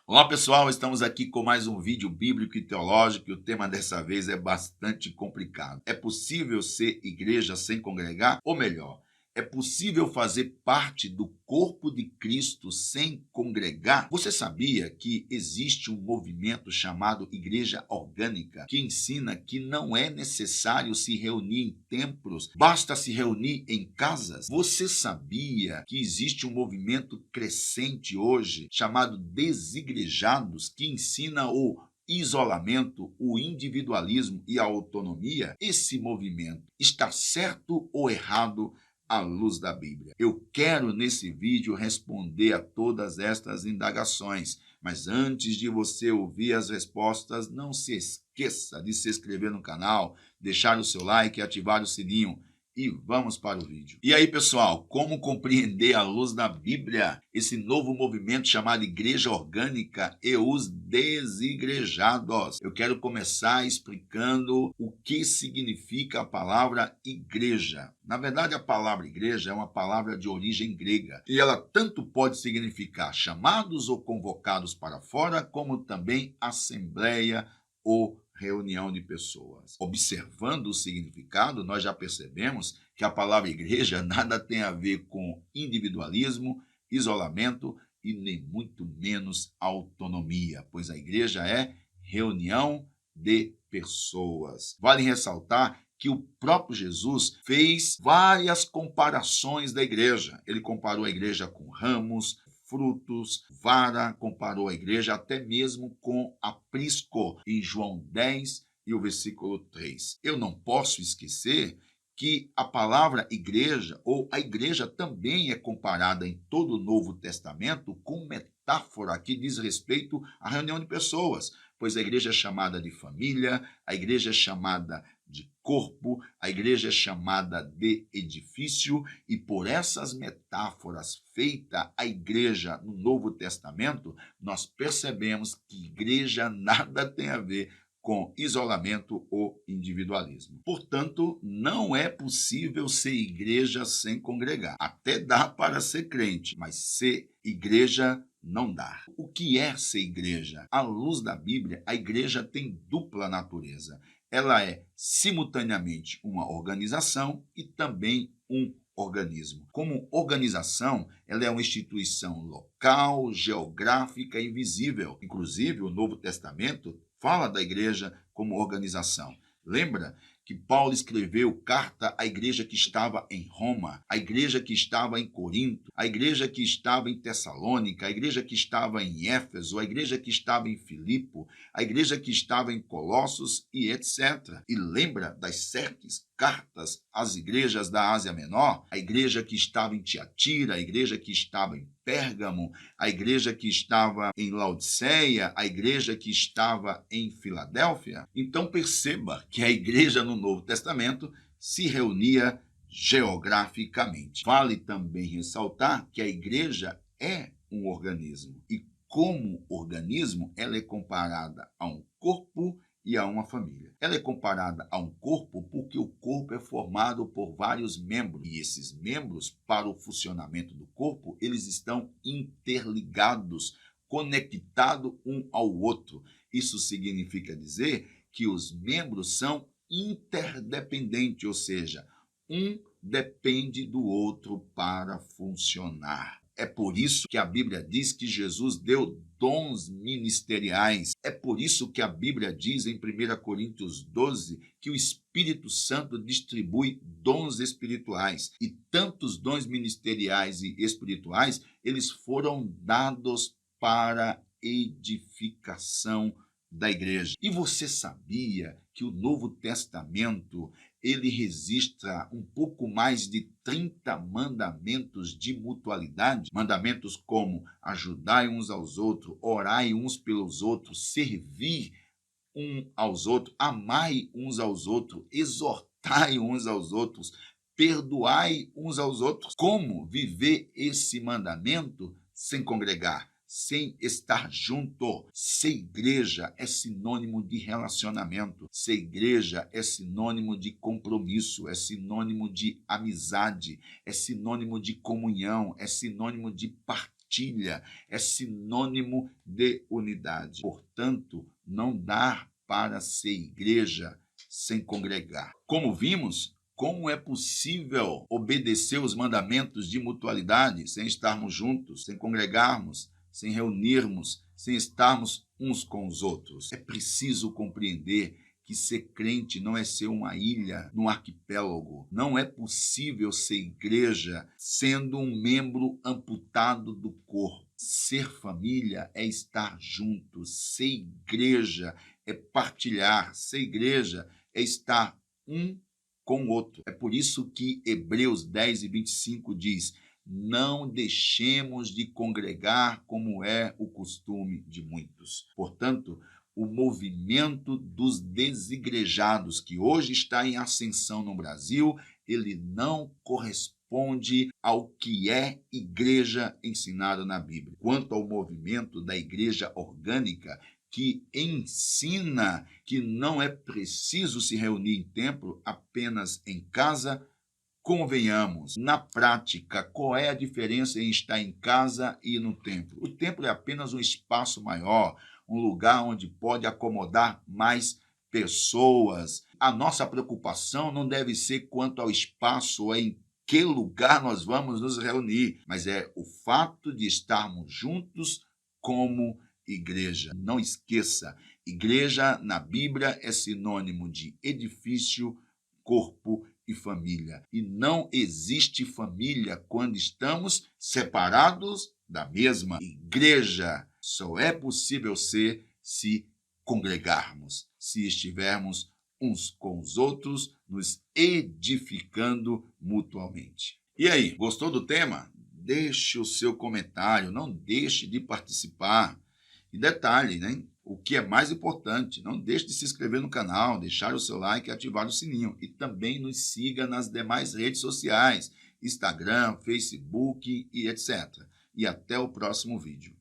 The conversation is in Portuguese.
Olá pessoal, estamos aqui com mais um vídeo bíblico e teológico e o tema dessa vez é bastante complicado. É possível ser igreja sem congregar? Ou melhor, é possível fazer parte do corpo de Cristo sem congregar? Você sabia que existe um movimento chamado Igreja Orgânica que ensina que não é necessário se reunir em templos, basta se reunir em casas? Você sabia que existe um movimento crescente hoje chamado desigrejados que ensina o isolamento, o individualismo e a autonomia? Esse movimento está certo ou errado à luz da Bíblia? Eu quero nesse vídeo responder a todas estas indagações, mas antes de você ouvir as respostas, não se esqueça de se inscrever no canal, deixar o seu like e ativar o sininho. E vamos para o vídeo. E aí, pessoal, como compreender à luz da Bíblia esse novo movimento chamado Igreja Orgânica e os desigrejados? Eu quero começar explicando o que significa a palavra igreja. Na verdade, a palavra igreja é uma palavra de origem grega e ela tanto pode significar chamados ou convocados para fora, como também assembleia ou reunião de pessoas. Observando o significado, nós já percebemos que a palavra igreja nada tem a ver com individualismo, isolamento e nem muito menos autonomia, pois a igreja é reunião de pessoas. Vale ressaltar que o próprio Jesus fez várias comparações da igreja. Ele comparou a igreja com ramos, frutos, vara, comparou a igreja até mesmo com aprisco, em João 10 e o versículo 3. Eu não posso esquecer que a palavra igreja, ou a igreja também é comparada em todo o Novo Testamento com metáfora que diz respeito à reunião de pessoas, pois a igreja é chamada de família, a igreja é chamada de corpo, a igreja é chamada de edifício, e por essas metáforas feitas à igreja no Novo Testamento, nós percebemos que igreja nada tem a ver com isolamento ou individualismo. Portanto, não é possível ser igreja sem congregar. Até dá para ser crente, mas ser igreja não dá. O que é ser igreja? À luz da Bíblia, a igreja tem dupla natureza. Ela é simultaneamente uma organização e também um organismo. Como organização, ela é uma instituição local, geográfica e visível. Inclusive, o Novo Testamento fala da igreja como organização. Lembra que Paulo escreveu carta à igreja que estava em Roma, à igreja que estava em Corinto, à igreja que estava em Tessalônica, à igreja que estava em Éfeso, à igreja que estava em Filipo, à igreja que estava em Colossos e etc. E lembra das 7 cartas às igrejas da Ásia Menor? A igreja que estava em Tiatira, a igreja que estava em Pérgamo, a igreja que estava em Laodiceia, a igreja que estava em Filadélfia? Então perceba que a igreja no Novo Testamento se reunia geograficamente. Vale também ressaltar que a igreja é um organismo e, como organismo, ela é comparada a um corpo e a uma família. Ela é comparada a um corpo porque o corpo é formado por vários membros, e esses membros, para o funcionamento do corpo, eles estão interligados, conectados um ao outro. Isso significa dizer que os membros são interdependentes, ou seja, um depende do outro para funcionar. É por isso que a Bíblia diz que Jesus deu dons ministeriais. É por isso que a Bíblia diz em 1 Coríntios 12 que o Espírito Santo distribui dons espirituais. E tantos dons ministeriais e espirituais, eles foram dados para edificação da igreja. E você sabia que o Novo Testamento ele registra um pouco mais de 30 mandamentos de mutualidade? Mandamentos como ajudai uns aos outros, orai uns pelos outros, servir aos outros, amai uns aos outros, exortai uns aos outros, perdoai uns aos outros. Como viver esse mandamento sem congregar, sem estar junto? Ser igreja é sinônimo de relacionamento. Ser igreja é sinônimo de compromisso, é sinônimo de amizade, é sinônimo de comunhão, é sinônimo de partilha partilha, é sinônimo de unidade. Portanto, não dá para ser igreja sem congregar. Como vimos, como é possível obedecer os mandamentos de mutualidade sem estarmos juntos, sem congregarmos, sem reunirmos, sem estarmos uns com os outros? É preciso compreender que ser crente não é ser uma ilha num arquipélago. Não é possível ser igreja sendo um membro amputado do corpo. Ser família é estar junto. Ser igreja é partilhar. Ser igreja é estar um com o outro. É por isso que Hebreus 10:25 diz: não deixemos de congregar como é o costume de muitos. Portanto, o movimento dos desigrejados, que hoje está em ascensão no Brasil, ele não corresponde ao que é igreja ensinado na Bíblia. Quanto ao movimento da igreja orgânica, que ensina que não é preciso se reunir em templo, apenas em casa, convenhamos, na prática, qual é a diferença em estar em casa e no templo? O templo é apenas um espaço maior, um lugar onde pode acomodar mais pessoas. A nossa preocupação não deve ser quanto ao espaço ou em que lugar nós vamos nos reunir, mas é o fato de estarmos juntos como igreja. Não esqueça, igreja na Bíblia é sinônimo de edifício, corpo e família. E não existe família quando estamos separados da mesma. Igreja só é possível ser se congregarmos, se estivermos uns com os outros, nos edificando mutuamente. E aí, gostou do tema? Deixe o seu comentário, não deixe de participar. E detalhe, né? O que é mais importante, não deixe de se inscrever no canal, deixar o seu like e ativar o sininho. E também nos siga nas demais redes sociais, Instagram, Facebook e etc. E até o próximo vídeo.